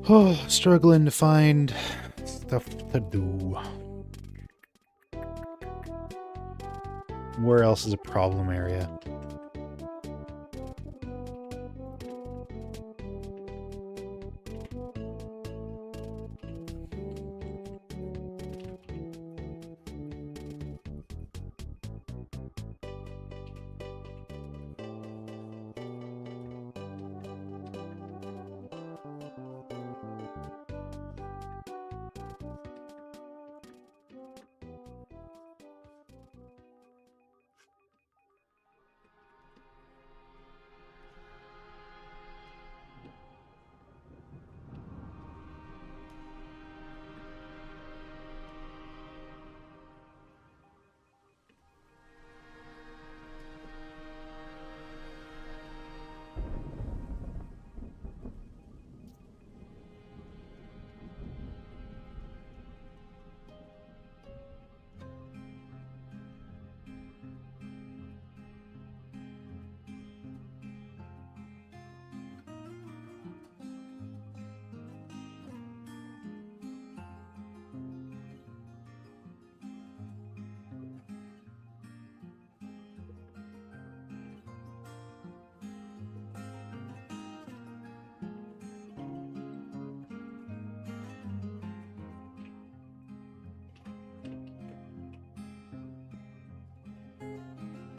Oh, struggling to find stuff to do. Where else is a problem area?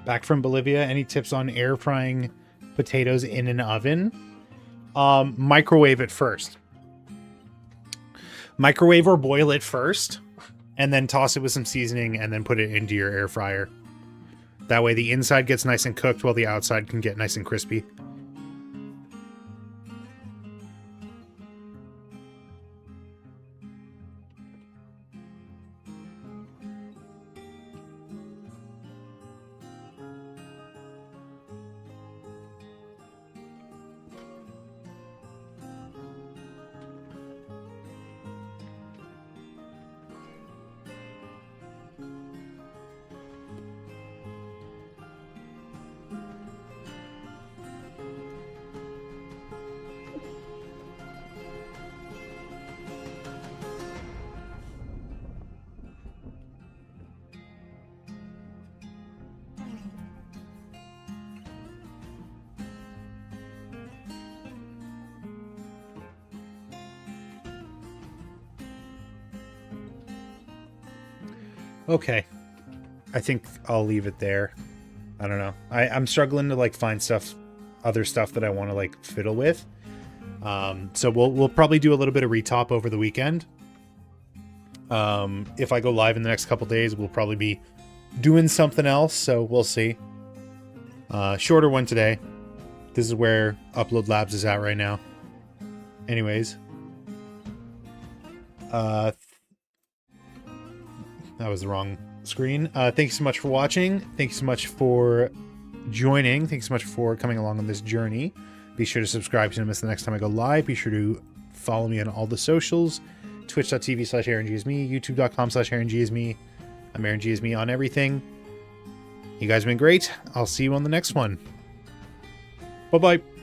Back from Bolivia, any tips on air frying potatoes in an oven? Microwave it first. Microwave or boil it first, and then toss it with some seasoning, and then put it into your air fryer. That way the inside gets nice and cooked while the outside can get nice and crispy. Okay. I think I'll leave it there. I don't know. I'm struggling to like find other stuff that I want to like fiddle with. So we'll probably do a little bit of retop over the weekend. If I go live in the next couple days, we'll probably be doing something else. So we'll see. Shorter one today. This is where Upload Labs is at right now. Anyways. That was the wrong screen. Thank you so much for watching. Thank you so much for joining. Thanks so much for coming along on this journey. Be sure to subscribe so you don't miss the next time I go live. Be sure to follow me on all the socials. Twitch.tv/AaronGisme, YouTube.com/AaronGisme. I'm Aaron Gisme on everything. You guys have been great. I'll see you on the next one. Bye-bye.